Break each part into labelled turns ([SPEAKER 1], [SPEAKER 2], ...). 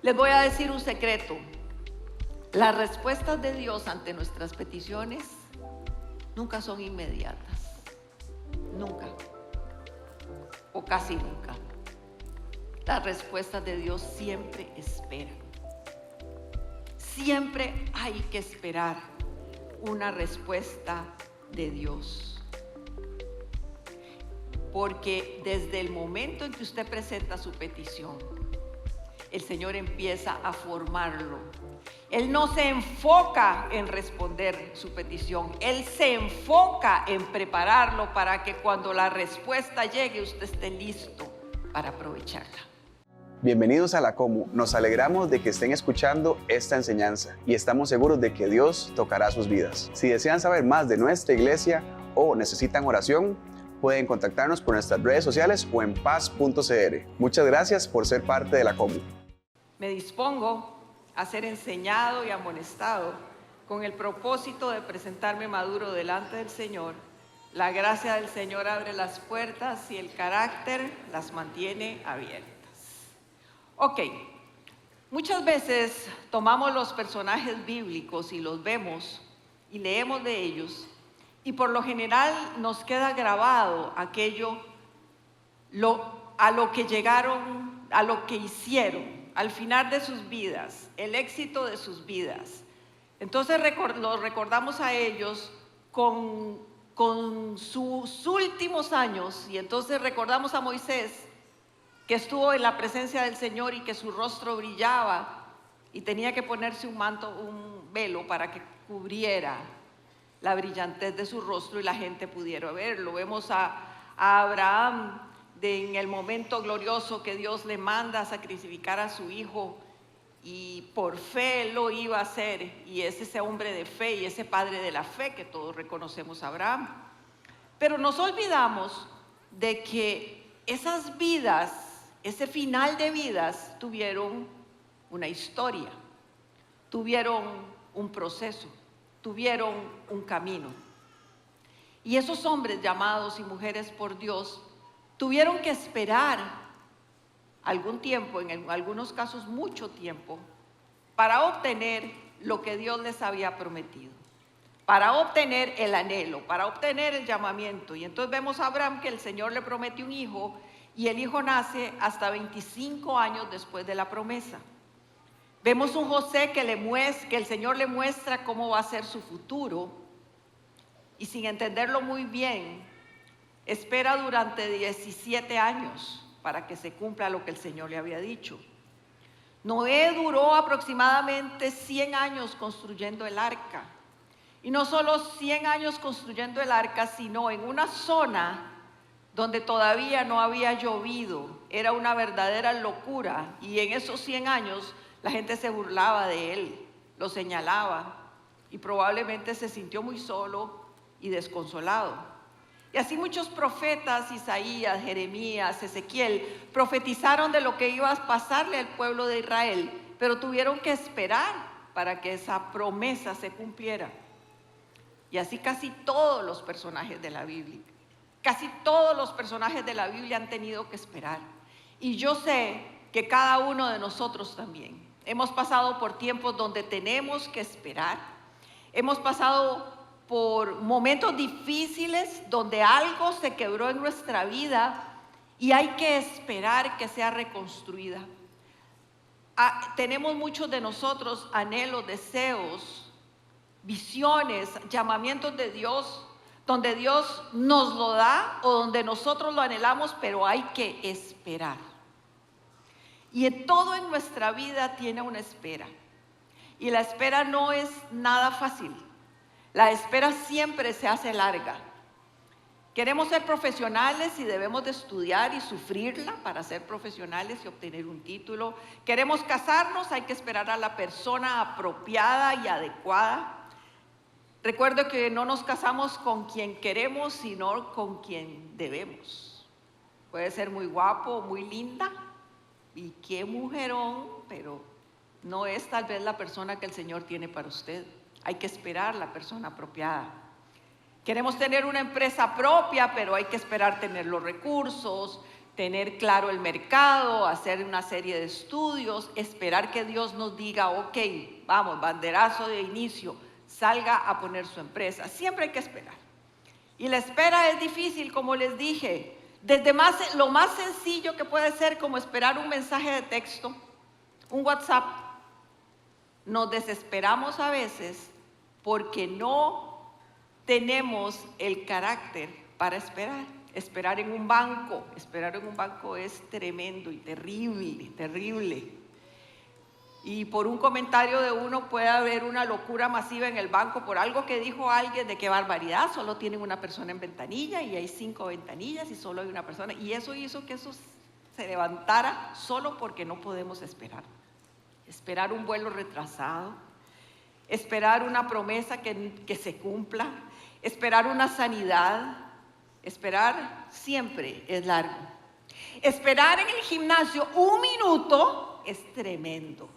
[SPEAKER 1] Les voy a decir un secreto. Las respuestas de Dios ante nuestras peticiones nunca son inmediatas. Nunca. O casi nunca. Las respuestas de Dios siempre esperan. Siempre hay que esperar una respuesta de Dios. Porque desde el momento en que usted presenta su petición, el Señor empieza a formarlo. Él no se enfoca en responder su petición, Él se enfoca en prepararlo para que cuando la respuesta llegue usted esté listo para aprovecharla.
[SPEAKER 2] Bienvenidos a la Comu. Nos alegramos de que estén escuchando esta enseñanza y estamos seguros de que Dios tocará sus vidas. Si desean saber más de nuestra iglesia o necesitan oración, pueden contactarnos por nuestras redes sociales o en paz.cr. Muchas gracias por ser parte de la Comu.
[SPEAKER 1] Me dispongo a ser enseñado y amonestado con el propósito de presentarme maduro delante del Señor. La gracia del Señor abre las puertas y el carácter las mantiene abiertas. Ok, muchas veces tomamos los personajes bíblicos y los vemos y leemos de ellos y por lo general nos queda grabado aquello a lo que llegaron, a lo que hicieron al final de sus vidas, el éxito de sus vidas. Entonces los recordamos a ellos con sus últimos años y entonces recordamos a Moisés que estuvo en la presencia del Señor y que su rostro brillaba y tenía que ponerse un manto, un velo para que cubriera la brillantez de su rostro y la gente pudiera verlo. Vemos a Abraham en el momento glorioso que Dios le manda a sacrificar a su hijo y por fe lo iba a hacer, y es ese hombre de fe y ese padre de la fe que todos reconocemos a Abraham. Pero nos olvidamos de que esas vidas, ese final de vidas, tuvieron una historia, tuvieron un proceso, tuvieron un camino. Y esos hombres llamados y mujeres por Dios tuvieron que esperar algún tiempo, en algunos casos mucho tiempo, para obtener lo que Dios les había prometido, para obtener el anhelo, para obtener el llamamiento. Y entonces vemos a Abraham que el Señor le promete un hijo y el hijo nace hasta 25 años después de la promesa. Vemos un José que el Señor le muestra cómo va a ser su futuro y sin entenderlo muy bien, espera durante 17 años para que se cumpla lo que el Señor le había dicho. Noé duró aproximadamente 100 años construyendo el arca. Y no solo 100 años construyendo el arca, sino en una zona donde todavía no había llovido. Era una verdadera locura. Y en esos 100 años la gente se burlaba de él, lo señalaba y probablemente se sintió muy solo y desconsolado. Y así muchos profetas, Isaías, Jeremías, Ezequiel, profetizaron de lo que iba a pasarle al pueblo de Israel, pero tuvieron que esperar para que esa promesa se cumpliera. Y así casi todos los personajes de la Biblia, casi todos los personajes de la Biblia han tenido que esperar. Y yo sé que cada uno de nosotros también hemos pasado por tiempos donde tenemos que esperar, hemos pasado por momentos difíciles donde algo se quebró en nuestra vida y hay que esperar que sea reconstruida. Tenemos muchos de nosotros anhelos, deseos, visiones, llamamientos de Dios, donde Dios nos lo da o donde nosotros lo anhelamos, pero hay que esperar. Y en todo en nuestra vida tiene una espera. Y la espera no es nada fácil. La espera siempre se hace larga. Queremos ser profesionales y debemos de estudiar y sufrirla para ser profesionales y obtener un título. Queremos casarnos, hay que esperar a la persona apropiada y adecuada. Recuerdo que no nos casamos con quien queremos, sino con quien debemos. Puede ser muy guapo, muy linda, y qué mujerón, pero no es tal vez la persona que el Señor tiene para usted. Hay que esperar la persona apropiada. Queremos tener una empresa propia, pero hay que esperar tener los recursos. tener claro el mercado, hacer una serie de estudios, esperar que Dios nos diga, ok, vamos, banderazo de inicio, salga a poner su empresa. Siempre hay que esperar. Y la espera es difícil, como les dije, desde lo más sencillo que puede ser, como esperar un mensaje de texto, un WhatsApp. Nos desesperamos a veces porque no tenemos el carácter para esperar. Esperar en un banco es tremendo y terrible, terrible. Y por un comentario de uno puede haber una locura masiva en el banco por algo que dijo alguien, de qué barbaridad, solo tienen una persona en ventanilla y hay 5 ventanillas y solo hay una persona. Y eso hizo que eso se levantara solo porque no podemos esperar. Esperar un vuelo retrasado, esperar una promesa que se cumpla, esperar una sanidad. Esperar siempre es largo. Esperar en el gimnasio 1 minuto es tremendo.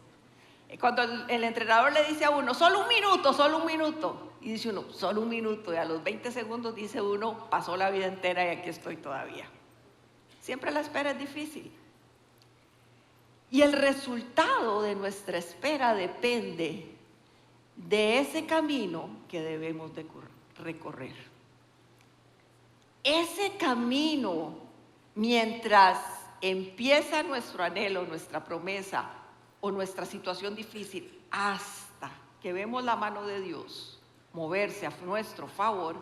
[SPEAKER 1] Cuando el entrenador le dice a uno, solo un minuto, y dice uno, solo 1 minuto, y a los 20 segundos dice uno, pasó la vida entera y aquí estoy todavía. Siempre la espera es difícil. Y el resultado de nuestra espera depende de ese camino que debemos de recorrer. Ese camino, mientras empieza nuestro anhelo, nuestra promesa o nuestra situación difícil, hasta que vemos la mano de Dios moverse a nuestro favor,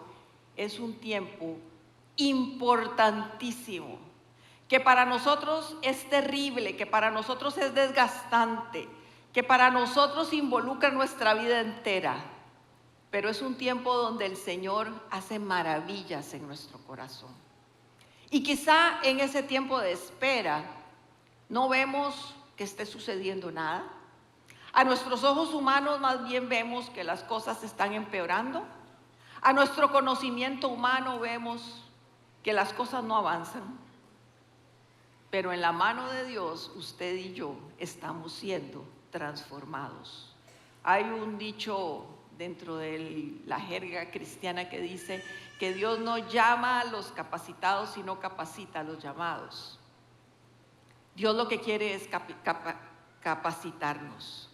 [SPEAKER 1] es un tiempo importantísimo, que para nosotros es terrible, que para nosotros es desgastante, que para nosotros involucra nuestra vida entera. Pero es un tiempo donde el Señor hace maravillas en nuestro corazón. Y quizá en ese tiempo de espera no vemos que esté sucediendo nada. A nuestros ojos humanos más bien vemos que las cosas están empeorando. A nuestro conocimiento humano vemos que las cosas no avanzan. Pero en la mano de Dios, usted y yo estamos siendo transformados. Hay un dicho dentro de la jerga cristiana que dice que Dios no llama a los capacitados, sino capacita a los llamados. Dios lo que quiere es capacitarnos.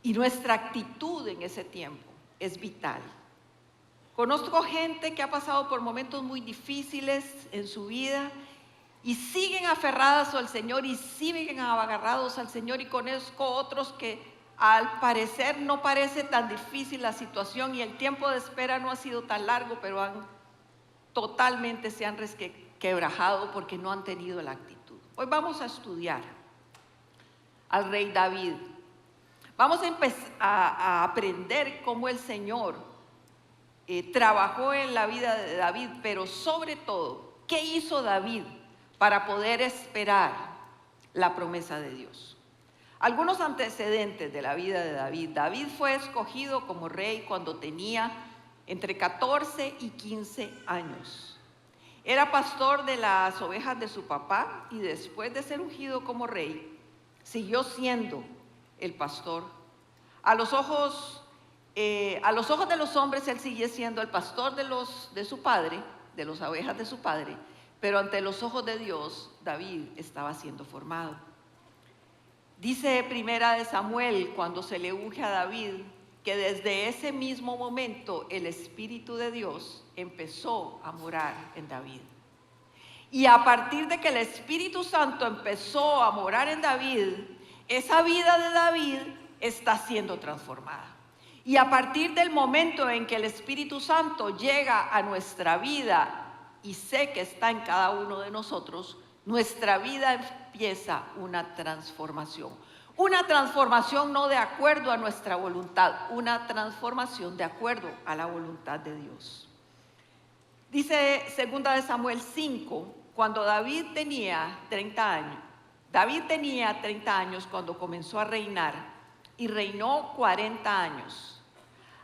[SPEAKER 1] Y nuestra actitud en ese tiempo es vital. Conozco gente que ha pasado por momentos muy difíciles en su vida y siguen aferradas al Señor y siguen agarrados al Señor, y conozco otros que al parecer no parece tan difícil la situación y el tiempo de espera no ha sido tan largo, pero totalmente se han resquebrajado porque no han tenido la actitud. Hoy vamos a estudiar al rey David. Vamos a empezar a aprender cómo el Señor trabajó en la vida de David, pero sobre todo, ¿qué hizo David para poder esperar la promesa de Dios? Algunos antecedentes de la vida de David. David fue escogido como rey cuando tenía entre 14 y 15 años. Era pastor de las ovejas de su papá y después de ser ungido como rey, siguió siendo el pastor. A los ojos de los hombres, él sigue siendo el pastor de su padre, de las ovejas de su padre, pero ante los ojos de Dios, David estaba siendo formado. Dice Primera de Samuel, cuando se le unge a David, que desde ese mismo momento el Espíritu de Dios empezó a morar en David. Y a partir de que el Espíritu Santo empezó a morar en David, esa vida de David está siendo transformada. Y a partir del momento en que el Espíritu Santo llega a nuestra vida, y sé que está en cada uno de nosotros, nuestra vida empieza una transformación. Una transformación no de acuerdo a nuestra voluntad, una transformación de acuerdo a la voluntad de Dios. Dice 2 de Samuel 5, cuando David tenía 30 años. David tenía 30 años cuando comenzó a reinar y reinó 40 años.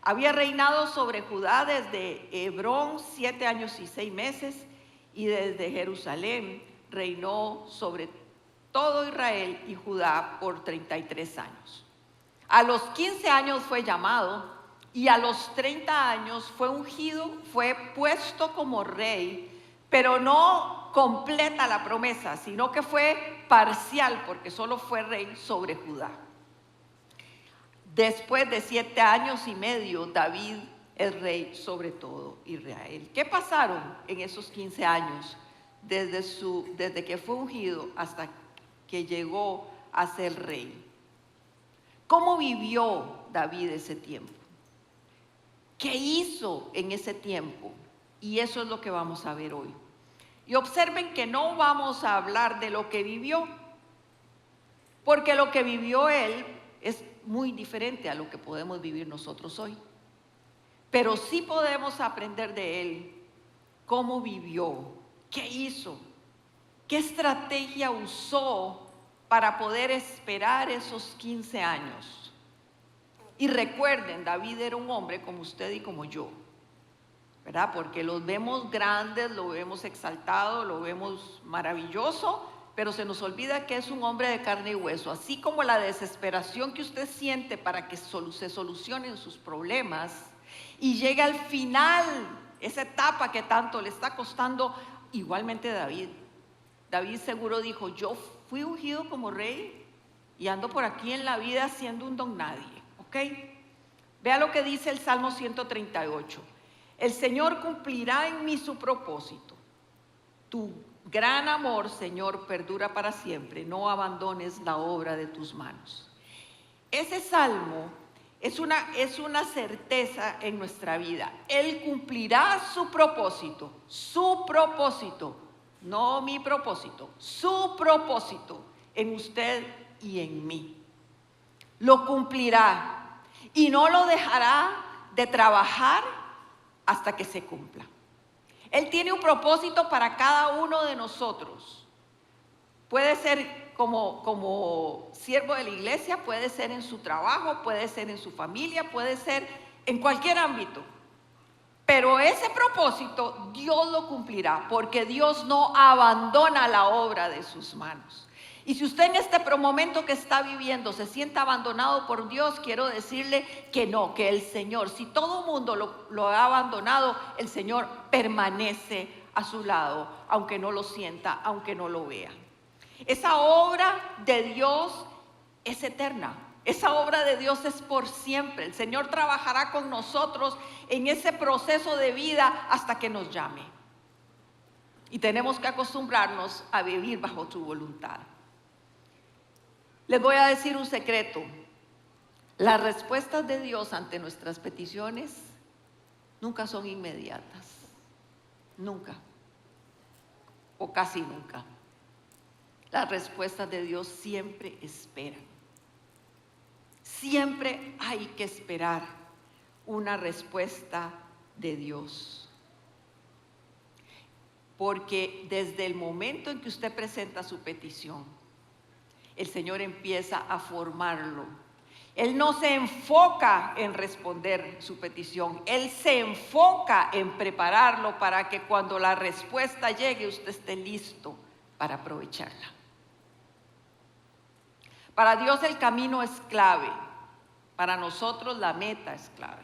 [SPEAKER 1] Había reinado sobre Judá desde Hebrón 7 años y 6 meses y desde Jerusalén reinó sobre todo Israel y Judá por 33 años. A los 15 años fue llamado y a los 30 años fue ungido, fue puesto como rey, pero no completa la promesa, sino que fue parcial, porque solo fue rey sobre Judá. Después de 7 años y medio, David es rey sobre todo Israel. ¿Qué pasaron en esos 15 años desde que fue ungido hasta que llegó a ser rey? ¿Cómo vivió David ese tiempo? ¿Qué hizo en ese tiempo? Y eso es lo que vamos a ver hoy. Y observen que no vamos a hablar de lo que vivió, porque lo que vivió él es muy diferente a lo que podemos vivir nosotros hoy. Pero sí podemos aprender de él cómo vivió, qué hizo, qué estrategia usó para poder esperar esos 15 años. Y recuerden, David era un hombre como usted y como yo, ¿verdad? Porque los vemos grandes, lo vemos exaltado, lo vemos maravilloso, pero se nos olvida que es un hombre de carne y hueso. Así como la desesperación que usted siente para que se solucionen sus problemas y llegue al final, esa etapa que tanto le está costando, igualmente David. David seguro dijo, yo fui ungido como rey y ando por aquí en la vida siendo un don nadie, ¿ok? Vea lo que dice el Salmo 138. El Señor cumplirá en mí su propósito. Tu gran amor, Señor, perdura para siempre. No abandones la obra de tus manos. Ese salmo es una certeza en nuestra vida. Él cumplirá su propósito, no mi propósito, su propósito en usted y en mí. Lo cumplirá y no lo dejará de trabajar hasta que se cumpla. Él tiene un propósito para cada uno de nosotros. Puede ser como siervo de la iglesia, puede ser en su trabajo, puede ser en su familia, puede ser en cualquier ámbito. Pero ese propósito Dios lo cumplirá, porque Dios no abandona la obra de sus manos. Y si usted en este momento que está viviendo se siente abandonado por Dios, quiero decirle que no, que el Señor, si todo el mundo lo ha abandonado, el Señor permanece a su lado, aunque no lo sienta, aunque no lo vea. Esa obra de Dios es eterna. Esa obra de Dios es por siempre. El Señor trabajará con nosotros en ese proceso de vida hasta que nos llame. Y tenemos que acostumbrarnos a vivir bajo su voluntad. Les voy a decir un secreto. Las respuestas de Dios ante nuestras peticiones nunca son inmediatas. Nunca. O casi nunca. Las respuestas de Dios siempre esperan. Siempre hay que esperar una respuesta de Dios. Porque desde el momento en que usted presenta su petición, el Señor empieza a formarlo. Él no se enfoca en responder su petición, Él se enfoca en prepararlo para que cuando la respuesta llegue usted esté listo para aprovecharla. Para Dios el camino es clave, para nosotros la meta es clave.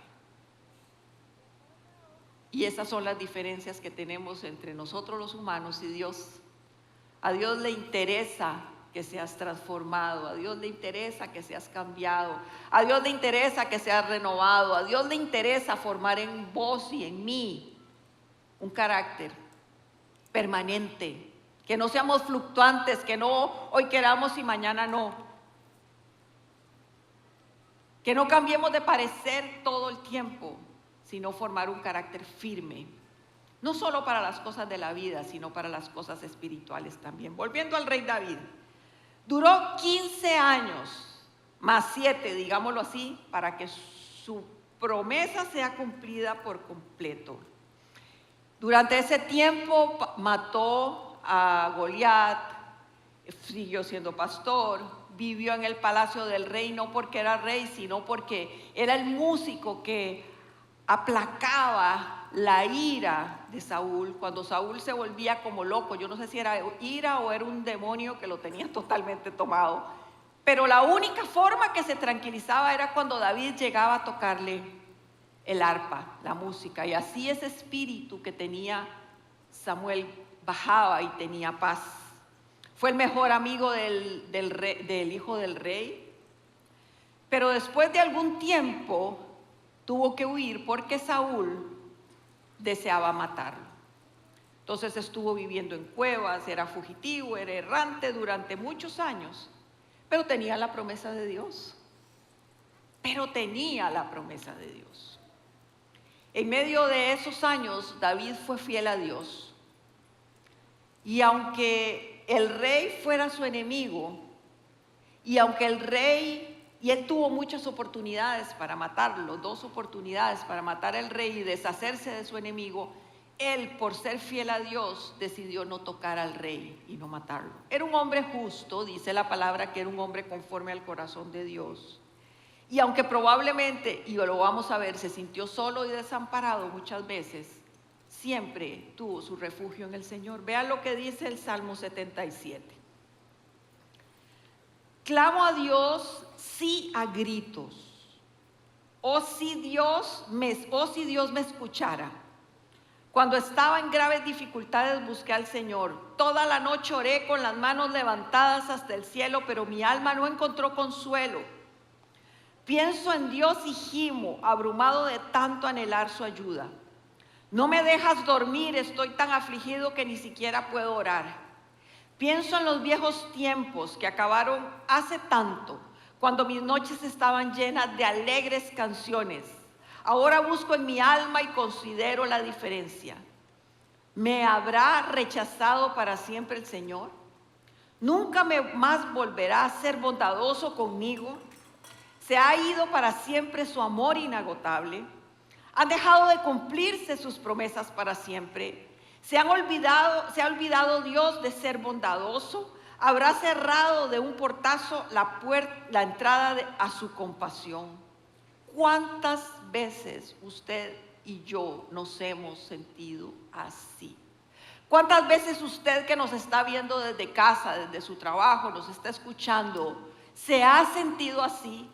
[SPEAKER 1] Y esas son las diferencias que tenemos entre nosotros los humanos y Dios. A Dios le interesa que seas transformado, a Dios le interesa que seas cambiado, a Dios le interesa que seas renovado, a Dios le interesa formar en vos y en mí un carácter permanente, que no seamos fluctuantes, que no hoy queramos y mañana no, que no cambiemos de parecer todo el tiempo, sino formar un carácter firme, no solo para las cosas de la vida, sino para las cosas espirituales también. Volviendo al rey David, duró 15 años, más 7, digámoslo así, para que su promesa sea cumplida por completo. Durante ese tiempo mató a Goliat, siguió siendo pastor, vivió en el palacio del rey, no porque era rey, sino porque era el músico que aplacaba la ira de Saúl. Cuando Saúl se volvía como loco, yo no sé si era ira o era un demonio que lo tenía totalmente tomado, pero la única forma que se tranquilizaba era cuando David llegaba a tocarle el arpa, la música, y así ese espíritu que tenía Samuel bajaba y tenía paz. Fue el mejor amigo del hijo del rey, pero después de algún tiempo tuvo que huir porque Saúl deseaba matarlo. Entonces estuvo viviendo en cuevas, era fugitivo, era errante durante muchos años, pero tenía la promesa de Dios. En medio de esos años, David fue fiel a Dios. Y aunque el rey fuera su enemigo, y aunque él tuvo muchas oportunidades para matarlo, 2 oportunidades para matar al rey y deshacerse de su enemigo, él, por ser fiel a Dios, decidió no tocar al rey y no matarlo. Era un hombre justo, dice la palabra que era un hombre conforme al corazón de Dios. Y aunque probablemente, y lo vamos a ver, se sintió solo y desamparado muchas veces, siempre tuvo su refugio en el Señor. Vean lo que dice el Salmo 77. Clamo a Dios, sí, a gritos. Oh, si Dios me escuchara. Cuando estaba en graves dificultades busqué al Señor. Toda la noche oré con las manos levantadas hasta el cielo, pero mi alma no encontró consuelo. Pienso en Dios y gimo, abrumado de tanto anhelar su ayuda. No me dejas dormir, estoy tan afligido que ni siquiera puedo orar. Pienso en los viejos tiempos que acabaron hace tanto, cuando mis noches estaban llenas de alegres canciones. Ahora busco en mi alma y considero la diferencia. ¿Me habrá rechazado para siempre el Señor? ¿Nunca más volverá a ser bondadoso conmigo? ¿Se ha ido para siempre su amor inagotable? ¿Han dejado de cumplirse sus promesas para siempre? ¿Se ha olvidado Dios de ser bondadoso? ¿Habrá cerrado de un portazo la entrada a su compasión? ¿Cuántas veces usted y yo nos hemos sentido así? ¿Cuántas veces usted que nos está viendo desde casa, desde su trabajo, nos está escuchando, se ha sentido así?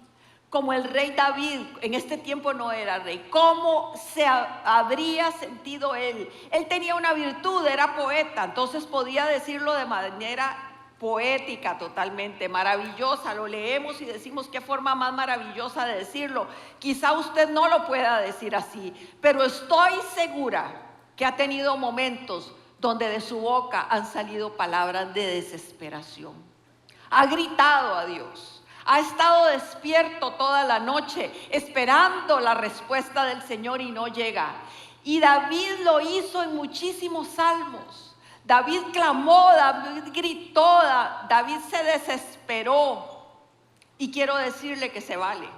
[SPEAKER 1] Como el rey David, en este tiempo no era rey, ¿cómo se habría sentido él? Él tenía una virtud, era poeta, entonces podía decirlo de manera poética totalmente, maravillosa. Lo leemos y decimos qué forma más maravillosa de decirlo. Quizá usted no lo pueda decir así, pero estoy segura que ha tenido momentos donde de su boca han salido palabras de desesperación. Ha gritado a Dios. Ha estado despierto toda la noche esperando la respuesta del Señor y no llega. Y David lo hizo en muchísimos salmos. David clamó, David gritó, David se desesperó. Y quiero decirle que se vale.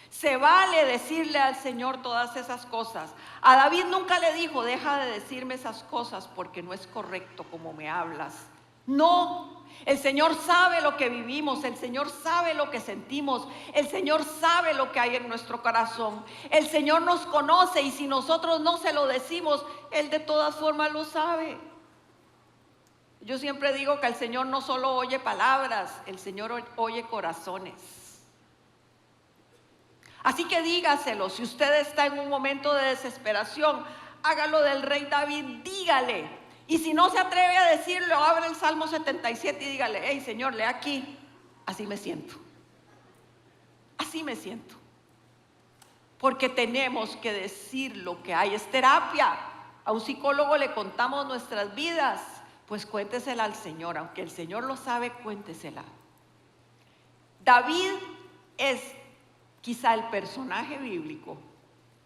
[SPEAKER 1] Se vale decirle al Señor todas esas cosas. A David nunca le dijo, deja de decirme esas cosas porque no es correcto como me hablas. No. El Señor sabe lo que vivimos, el Señor sabe lo que sentimos, el Señor sabe lo que hay en nuestro corazón. El Señor nos conoce y si nosotros no se lo decimos, Él de todas formas lo sabe. Yo siempre digo que el Señor no solo oye palabras, el Señor oye corazones. Así que dígaselo, si usted está en un momento de desesperación, hágalo del rey David, dígale. Y si no se atreve a decirlo, abre el Salmo 77 y dígale, hey Señor, lee aquí, así me siento. Así me siento. Porque tenemos que decir lo que hay. Es terapia. A un psicólogo le contamos nuestras vidas, pues cuéntesela al Señor. Aunque el Señor lo sabe, cuéntesela. David es quizá el personaje bíblico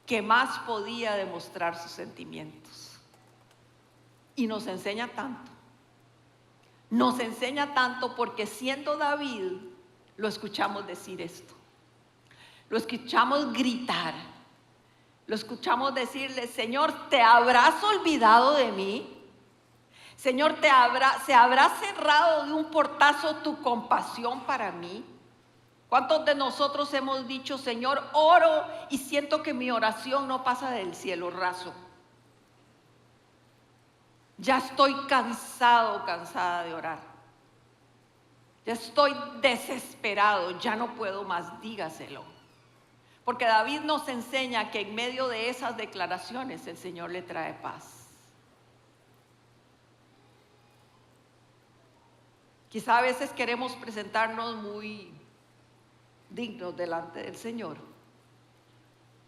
[SPEAKER 1] que más podía demostrar sus sentimientos. Y nos enseña tanto. Nos enseña tanto porque siendo David, lo escuchamos decir esto. Lo escuchamos gritar. Lo escuchamos decirle, Señor, ¿te habrás olvidado de mí? Señor, ¿se habrá cerrado de un portazo tu compasión para mí? ¿Cuántos de nosotros hemos dicho, Señor, oro y siento que mi oración no pasa del cielo raso? Ya estoy cansada de orar. Ya estoy desesperado, ya no puedo más, dígaselo. Porque David nos enseña que en medio de esas declaraciones el Señor le trae paz. Quizá a veces queremos presentarnos muy dignos delante del Señor,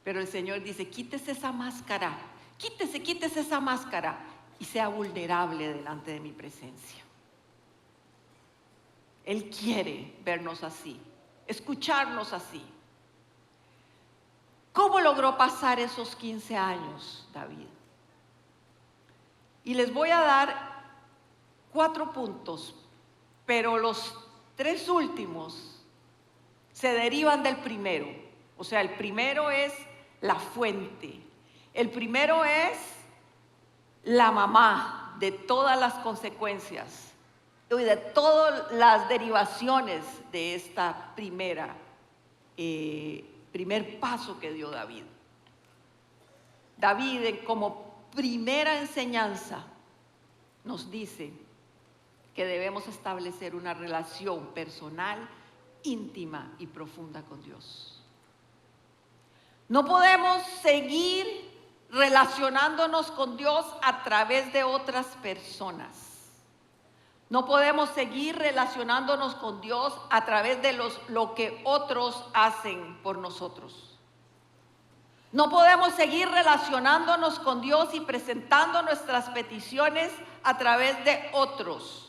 [SPEAKER 1] pero el Señor dice, quítese esa máscara, quítese esa máscara y sea vulnerable delante de mi presencia. Él quiere vernos así, escucharnos así. ¿Cómo logró pasar esos 15 años, David? Y les voy a dar 4 puntos, pero los 3 últimos se derivan del primero. O sea, el primero es la fuente. El primero es la mamá de todas las consecuencias y de todas las derivaciones de esta primer paso que dio David. David, como primera enseñanza, nos dice que debemos establecer una relación personal, íntima y profunda con Dios. No podemos seguir relacionándonos con Dios a través de otras personas. No podemos seguir relacionándonos con Dios a través de lo que otros hacen por nosotros. No podemos seguir relacionándonos con Dios y presentando nuestras peticiones a través de otros.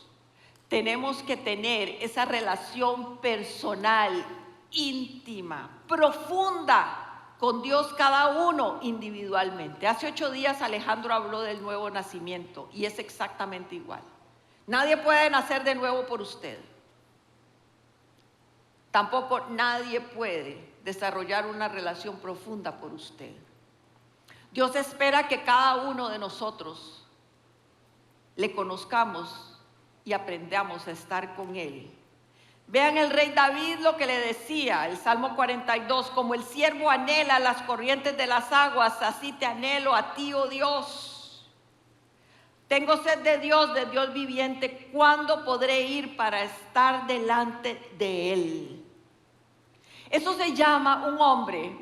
[SPEAKER 1] Tenemos que tener esa relación personal, íntima, profunda con Dios, cada uno individualmente. Hace 8 días Alejandro habló del nuevo nacimiento y es exactamente igual. Nadie puede nacer de nuevo por usted. Tampoco nadie puede desarrollar una relación profunda por usted. Dios espera que cada uno de nosotros le conozcamos y aprendamos a estar con Él. Vean el rey David lo que le decía, el Salmo 42, como el siervo anhela las corrientes de las aguas, así te anhelo a ti, oh Dios. Tengo sed de Dios viviente. ¿Cuándo podré ir para estar delante de Él? Eso se llama un hombre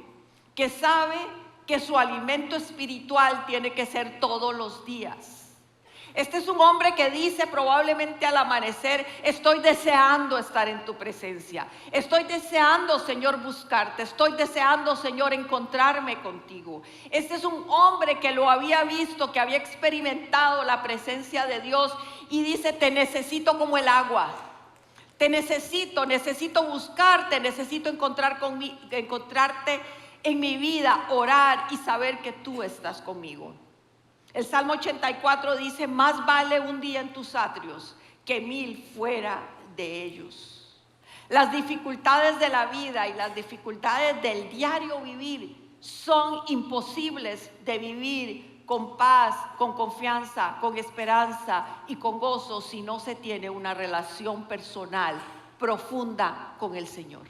[SPEAKER 1] que sabe que su alimento espiritual tiene que ser todos los días. Este es un hombre que dice probablemente al amanecer, estoy deseando estar en tu presencia. Estoy deseando, Señor, buscarte. Estoy deseando, Señor, encontrarme contigo. Este es un hombre que lo había visto, que había experimentado la presencia de Dios y dice, te necesito como el agua. Te necesito buscarte, necesito encontrarte en mi vida, orar y saber que tú estás conmigo. El Salmo 84 dice, más vale un día en tus atrios que 1000 fuera de ellos. Las dificultades de la vida y las dificultades del diario vivir son imposibles de vivir con paz, con confianza, con esperanza y con gozo si no se tiene una relación personal profunda con el Señor.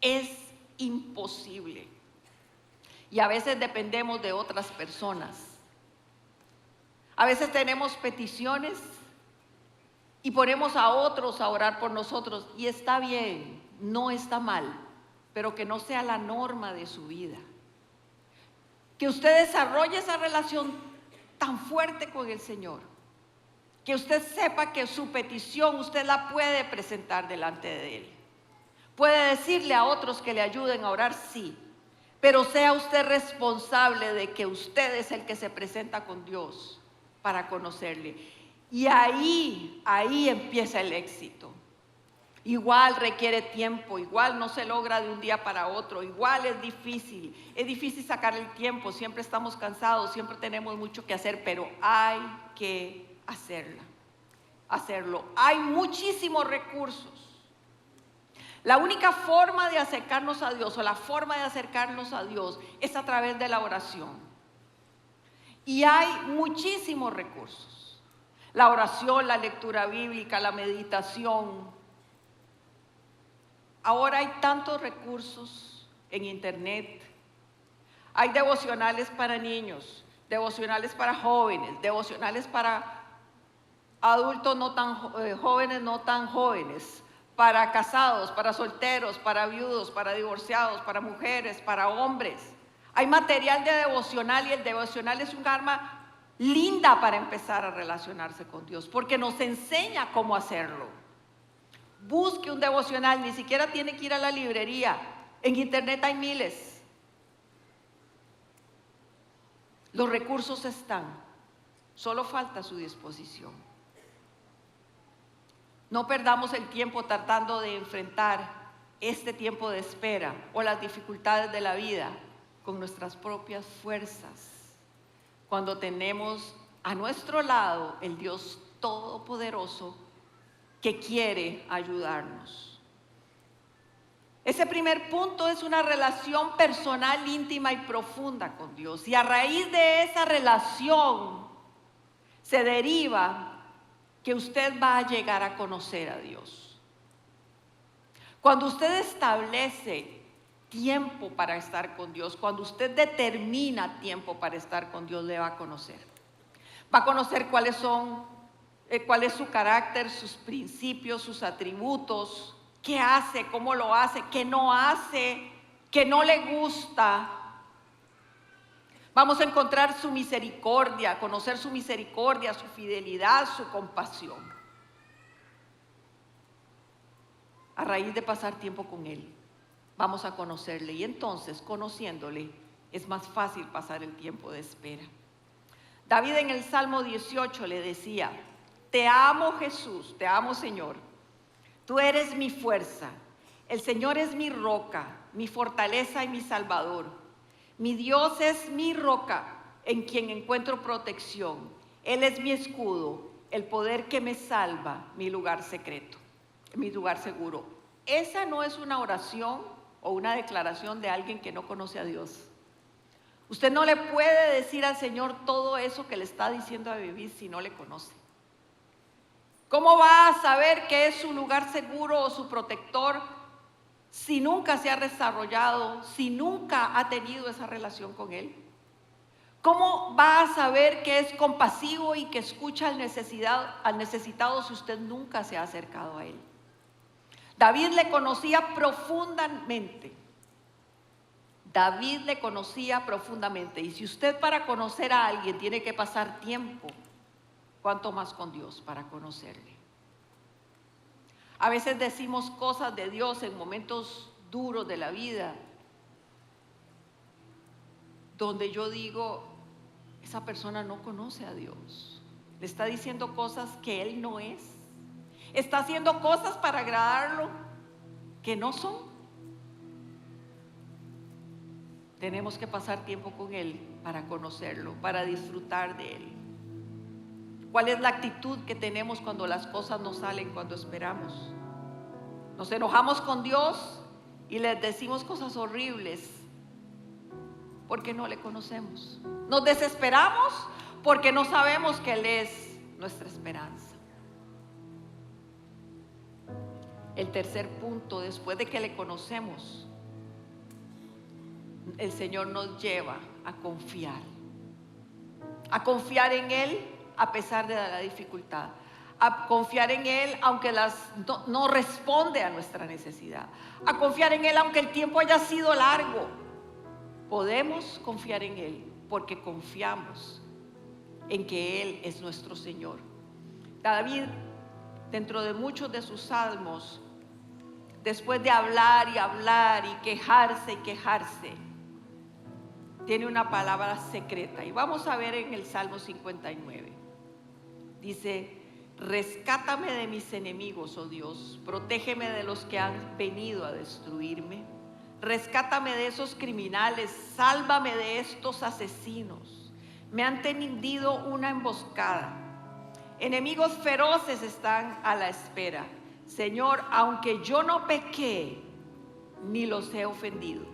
[SPEAKER 1] Es imposible. Y a veces dependemos de otras personas. A veces tenemos peticiones y ponemos a otros a orar por nosotros y está bien, no está mal, pero que no sea la norma de su vida. Que usted desarrolle esa relación tan fuerte con el Señor, que usted sepa que su petición usted la puede presentar delante de Él. Puede decirle a otros que le ayuden a orar, sí, pero sea usted responsable de que usted es el que se presenta con Dios para conocerle. Y ahí empieza el éxito. Igual requiere tiempo, igual no se logra de un día para otro, igual es difícil sacar el tiempo, siempre estamos cansados, siempre tenemos mucho que hacer, pero hay que hacerlo. Hay muchísimos recursos. La única forma de acercarnos a Dios, o la forma de acercarnos a Dios, es a través de la oración. Y hay muchísimos recursos. La oración, la lectura bíblica, la meditación. Ahora hay tantos recursos en internet. Hay devocionales para niños, devocionales para jóvenes, devocionales para adultos no tan jóvenes, no tan jóvenes, para casados, para solteros, para viudos, para divorciados, para mujeres, para hombres. Hay material de devocional y el devocional es un arma linda para empezar a relacionarse con Dios, porque nos enseña cómo hacerlo. Busque un devocional, ni siquiera tiene que ir a la librería. En internet hay miles. Los recursos están, solo falta su disposición. No perdamos el tiempo tratando de enfrentar este tiempo de espera o las dificultades de la vida con nuestras propias fuerzas, cuando tenemos a nuestro lado el Dios Todopoderoso que quiere ayudarnos. Ese primer punto es una relación personal, íntima y profunda con Dios. Y a raíz de esa relación se deriva que usted va a llegar a conocer a Dios. Cuando usted establece tiempo para estar con Dios, cuando usted determina tiempo para estar con Dios, le va a conocer. Va a conocer cuál es su carácter, sus principios, sus atributos, qué hace, cómo lo hace, qué no hace, qué no le gusta. Vamos a encontrar su misericordia, conocer su misericordia, su fidelidad, su compasión. A raíz de pasar tiempo con Él, vamos a conocerle, y entonces, conociéndole, es más fácil pasar el tiempo de espera. David en el Salmo 18 le decía: te amo, Jesús, te amo, Señor. Tú eres mi fuerza. El Señor es mi roca, mi fortaleza y mi salvador. Mi Dios es mi roca en quien encuentro protección. Él es mi escudo, el poder que me salva, mi lugar secreto, mi lugar seguro. Esa no es una oración o una declaración de alguien que no conoce a Dios. Usted no le puede decir al Señor todo eso que le está diciendo a vivir si no le conoce. ¿Cómo va a saber que es su lugar seguro o su protector si nunca se ha desarrollado, si nunca ha tenido esa relación con Él? ¿Cómo va a saber que es compasivo y que escucha al necesitado si usted nunca se ha acercado a Él? David le conocía profundamente. David le conocía profundamente. Y si usted para conocer a alguien tiene que pasar tiempo, ¿cuánto más con Dios para conocerle? A veces decimos cosas de Dios en momentos duros de la vida, donde yo digo, esa persona no conoce a Dios. Le está diciendo cosas que Él no es. Está haciendo cosas para agradarlo que no son. Tenemos que pasar tiempo con Él para conocerlo, para disfrutar de Él. ¿Cuál es la actitud que tenemos cuando las cosas no salen cuando esperamos? Nos enojamos con Dios y le decimos cosas horribles porque no le conocemos. Nos desesperamos porque no sabemos que Él es nuestra esperanza. El tercer punto, después de que le conocemos, el Señor nos lleva a confiar en Él a pesar de la dificultad, a confiar en Él aunque no responde a nuestra necesidad, a confiar en Él aunque el tiempo haya sido largo. Podemos confiar en Él porque confiamos en que Él es nuestro Señor. David, dentro de muchos de sus salmos, después de hablar y hablar y quejarse, tiene una palabra secreta. Y vamos a ver en el Salmo 59. Dice: rescátame de mis enemigos, oh Dios, protégeme de los que han venido a destruirme. Rescátame de esos criminales, sálvame de estos asesinos. Me han tendido una emboscada. Enemigos feroces están a la espera. Señor, aunque yo no pequé, ni los he ofendido.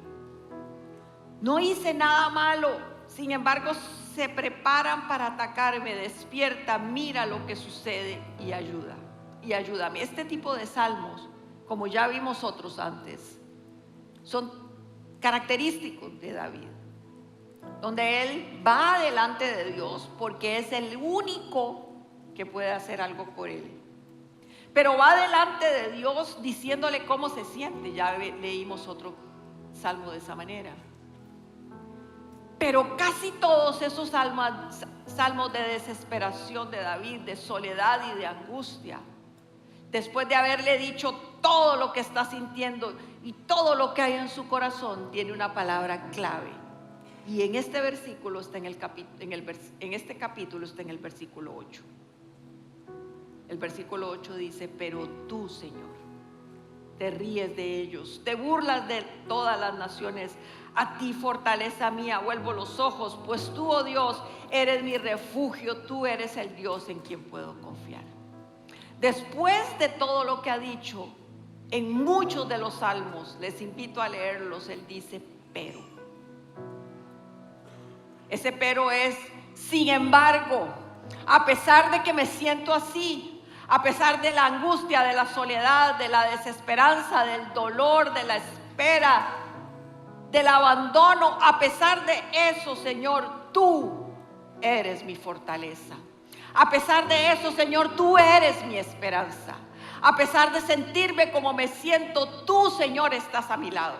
[SPEAKER 1] No hice nada malo, sin embargo se preparan para atacarme. Despierta, mira lo que sucede y ayúdame. Este tipo de salmos, como ya vimos otros antes, son característicos de David, donde él va delante de Dios porque es el único que puede hacer algo por él. Pero va delante de Dios diciéndole cómo se siente. Ya leímos otro salmo de esa manera. Pero casi todos esos salmos de desesperación de David, de soledad y de angustia, después de haberle dicho todo lo que está sintiendo y todo lo que hay en su corazón, tiene una palabra clave. Y en este versículo está en este capítulo está en el versículo 8. El versículo 8 dice: pero tú, Señor, te ríes de ellos, te burlas de todas las naciones. A ti, fortaleza mía, vuelvo los ojos, pues tú, oh Dios, eres mi refugio, tú eres el Dios en quien puedo confiar. Después de todo lo que ha dicho en muchos de los salmos, les invito a leerlos, él dice pero. Ese pero es: sin embargo, a pesar de que me siento así, a pesar de la angustia, de la soledad, de la desesperanza, del dolor, de la espera, del abandono, a pesar de eso, Señor, tú eres mi fortaleza. A pesar de eso, Señor, tú eres mi esperanza. A pesar de sentirme como me siento, tú, Señor, estás a mi lado.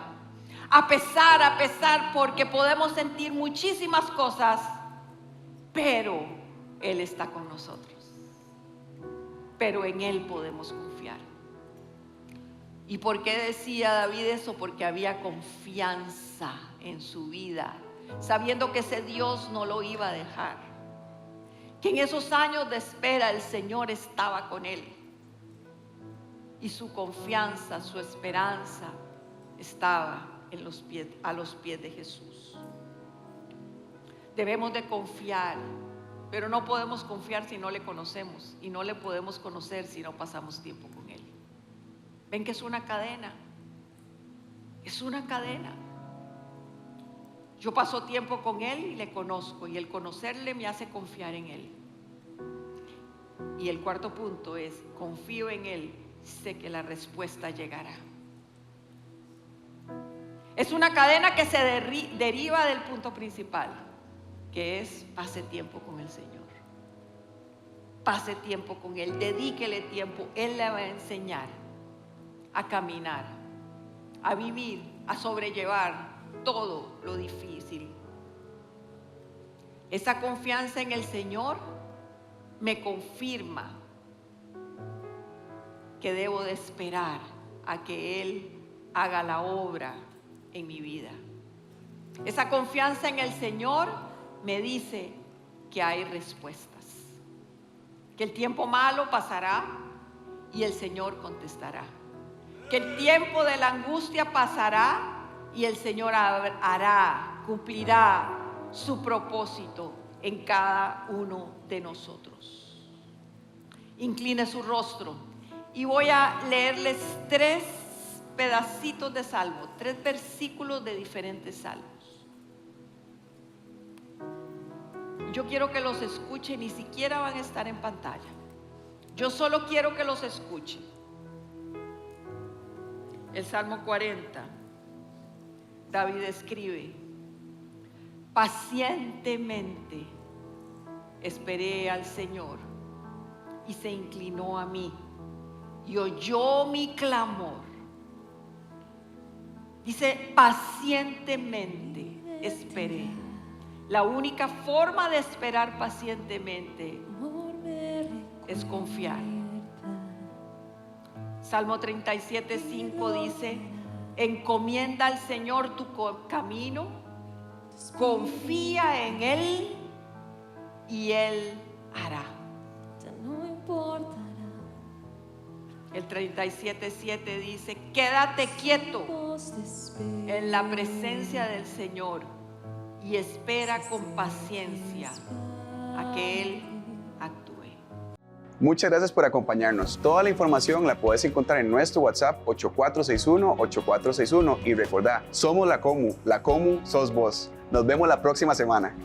[SPEAKER 1] A pesar, porque podemos sentir muchísimas cosas, pero Él está con nosotros. Pero en Él podemos confiar. ¿Y por qué decía David eso? Porque había confianza en su vida, sabiendo que ese Dios no lo iba a dejar, que en esos años de espera el Señor estaba con él, y su confianza, su esperanza estaba a los pies de Jesús. Debemos de confiar, pero no podemos confiar si no le conocemos, y no le podemos conocer si no pasamos tiempo con él. Ven que es una cadena. Es una cadena. Yo paso tiempo con Él y le conozco, y el conocerle me hace confiar en Él. Y el cuarto punto es: confío en Él, sé que la respuesta llegará. Es una cadena que se deriva del punto principal, que es: pase tiempo con el Señor. Pase tiempo con Él, dedíquele tiempo. Él le va a enseñar a caminar, a vivir, a sobrellevar todo lo difícil. Esa confianza en el Señor me confirma que debo de esperar a que Él haga la obra en mi vida. Esa confianza en el Señor me dice que hay respuestas, que el tiempo malo pasará y el Señor contestará, que el tiempo de la angustia pasará y el Señor cumplirá su propósito en cada uno de nosotros. Incline su rostro y voy a leerles 3 pedacitos de salmo, 3 versículos de diferentes salmos. Yo quiero que los escuchen, ni siquiera van a estar en pantalla. Yo solo quiero que los escuchen. El Salmo 40, David escribe: pacientemente esperé al Señor y se inclinó a mí y oyó mi clamor. Dice: pacientemente esperé. La única forma de esperar pacientemente es confiar. Salmo 37:5 dice: encomienda al Señor tu camino, confía en Él y Él hará. El 37:7 dice: quédate quieto en la presencia del Señor y espera con paciencia a que Él actúe.
[SPEAKER 2] Muchas gracias por acompañarnos. Toda la información la puedes encontrar en nuestro WhatsApp 8461-8461 y recordá, somos la Comu sos vos. Nos vemos la próxima semana.